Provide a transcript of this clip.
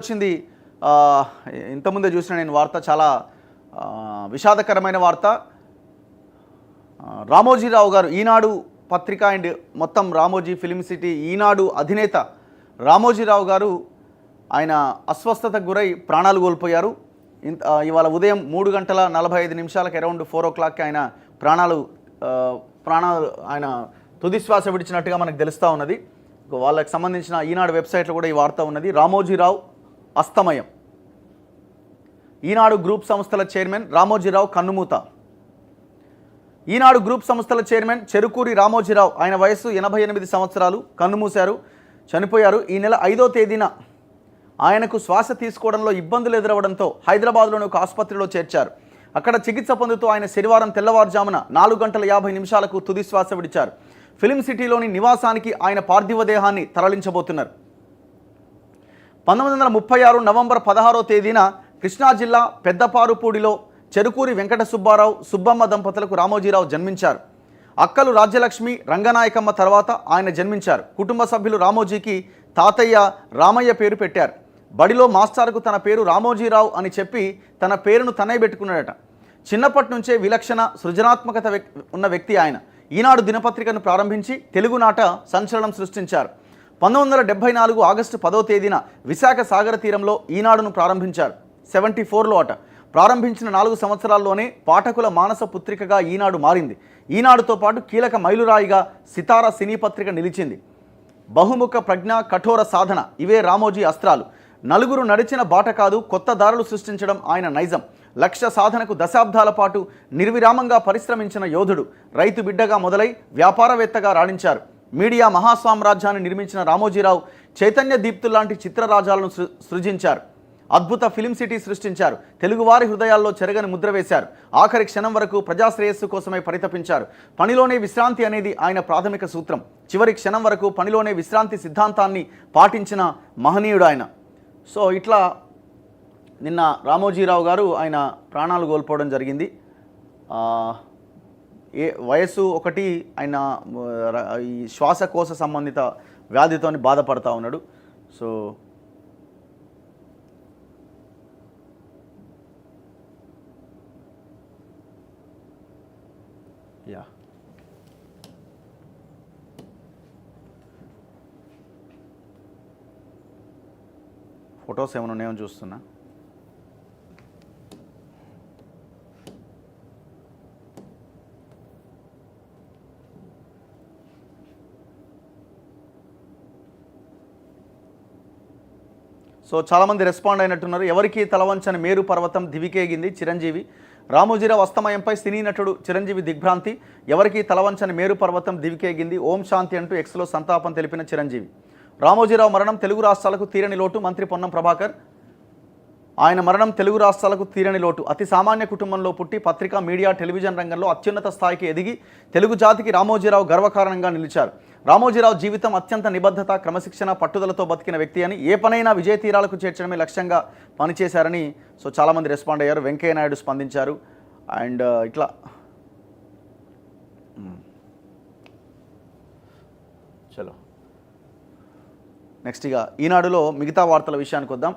వచ్చింది. ఇంతకుముందే చూసిన నేను వార్త చాలా విషాదకరమైన వార్త. రామోజీరావు గారు ఈనాడు పత్రిక అండ్ మొత్తం రామోజీ ఫిలిం సిటీ ఈనాడు అధినేత రామోజీరావు గారు ఆయన అస్వస్థతకు గురై ప్రాణాలు కోల్పోయారు. ఇవాళ ఉదయం 3:45 అరౌండ్ 4 o'clock ఆయన ప్రాణాలు ఆయన తుదిశ్వాస విడిచినట్టుగా మనకు తెలుస్తూ ఉన్నది. వాళ్ళకి సంబంధించిన ఈనాడు వెబ్సైట్లో కూడా ఈ వార్త ఉన్నది. రామోజీరావు అస్తమయం. ఈనాడు గ్రూప్ సంస్థల చైర్మన్ రామోజీరావు కన్నుమూత. ఈనాడు గ్రూప్ సంస్థల చైర్మన్ చెరుకూరి రామోజీరావు, ఆయన వయస్సు 88 సంవత్సరాలు, కన్నుమూశారు, చనిపోయారు. ఈ నెల 5వ తేదీన ఆయనకు శ్వాస తీసుకోవడంలో ఇబ్బందులు ఎదురవడంతో హైదరాబాద్లోని ఒక ఆసుపత్రిలో చేర్చారు. అక్కడ చికిత్స పొందుతూ ఆయన శనివారం తెల్లవారుజామున 4:50 తుది శ్వాస విడిచారు. ఫిలిం సిటీలోని నివాసానికి ఆయన పార్థివ దేహాన్ని తరలించబోతున్నారు. 1936 నవంబర్ 16వ తేదీన కృష్ణా జిల్లా పెద్దపారుపూడిలో చెరుకూరి వెంకట సుబ్బారావు, సుబ్బమ్మ దంపతులకు రామోజీరావు జన్మించారు. అక్కలు రాజ్యలక్ష్మి, రంగనాయకమ్మ తర్వాత ఆయన జన్మించారు. కుటుంబ సభ్యులు రామోజీకి తాతయ్య రామయ్య పేరు పెట్టారు. బడిలో మాస్టర్కు తన పేరు రామోజీరావు అని చెప్పి తన పేరును తనే పెట్టుకున్నాడట. చిన్నప్పటి నుంచే విలక్షణ సృజనాత్మకత ఉన్న వ్యక్తి ఆయన. ఈనాడు దినపత్రికను ప్రారంభించి తెలుగునాట సంచలనం సృష్టించారు. 1974 ఆగస్టు 10వ తేదీన విశాఖ సాగర తీరంలో ఈనాడును ప్రారంభించారు. 74లో అట. ప్రారంభించిన 4 సంవత్సరాల్లోనే పాఠకుల మానస పుత్రికగా ఈనాడు మారింది. ఈనాడుతో పాటు కీలక మైలురాయిగా సితార సినీ పత్రిక నిలిచింది. బహుముఖ ప్రజ్ఞ, కఠోర సాధన, ఇవే రామోజీ అస్త్రాలు. నలుగురు నడిచిన బాట కాదు, కొత్త దారులు సృష్టించడం ఆయన నైజం. లక్ష్య సాధనకు దశాబ్దాల పాటు నిర్విరామంగా పరిశ్రమించిన యోధుడు. రైతు బిడ్డగా మొదలై వ్యాపారవేత్తగా రాణించారు. మీడియా మహాసామ్రాజ్యాన్ని నిర్మించిన రామోజీరావు చైతన్య దీప్తుల్లాంటి చిత్రరాజాలను సృజించారు. అద్భుత ఫిలిం సిటీ సృష్టించారు. తెలుగువారి హృదయాల్లో చెరగని ముద్ర వేశారు. ఆఖరి క్షణం వరకు ప్రజాశ్రేయస్సు కోసమై పరితపించారు. పనిలోనే విశ్రాంతి అనేది ఆయన ప్రాథమిక సూత్రం. చివరి క్షణం వరకు పనిలోనే విశ్రాంతి సిద్ధాంతాన్ని పాటించిన మహనీయుడు ఆయన. సో ఇట్లా నిన్న రామోజీరావు గారు ఆయన ప్రాణాలు కోల్పోవడం జరిగింది. వయస్సు ఒకటి, ఆయన ఈ శ్వాసకోశ సంబంధిత వ్యాధితో బాధపడతా ఉన్నాడు. సో యా ఫొటోస్ ఏమైనా ఉన్నాయో చూస్తున్నా. సో చాలామంది రెస్పాండ్ అయినట్టున్నారు. ఎవరికి తలవంచని మేరు పర్వతం దివికేగింది చిరంజీవి. రామోజీరావు అస్తమయంపై సినీ నటుడు చిరంజీవి దిగ్భ్రాంతి. ఎవరికి తలవంచని మేరు పర్వతం దివికేగింది, ఓం శాంతి అంటూ ఎక్స్లో సంతాపం తెలిపిన చిరంజీవి. రామోజీరావు మరణం తెలుగు రాష్ట్రాలకు తీరని లోటు, మంత్రి పొన్నం ప్రభాకర్. ఆయన మరణం తెలుగు రాష్ట్రాలకు తీరని లోటు. అతి సామాన్య కుటుంబంలో పుట్టి పత్రికా, మీడియా, టెలివిజన్ రంగంలో అత్యున్నత స్థాయికి ఎదిగి తెలుగు జాతికి రామోజీరావు గర్వకారణంగా నిలిచారు. రామోజీరావు జీవితం అత్యంత నిబద్ధత, క్రమశిక్షణ, పట్టుదలతో బతికిన వ్యక్తి అని, ఏ పనైనా విజయ తీరాలకు చేర్చడమే లక్ష్యంగా పనిచేశారని సో చాలామంది రెస్పాండ్ అయ్యారు. వెంకయ్య నాయుడు స్పందించారు. అండ్ ఇట్లా చలో నెక్స్ట్ ఇక ఈనాడులో మిగతా వార్తల విషయానికి వద్దాం.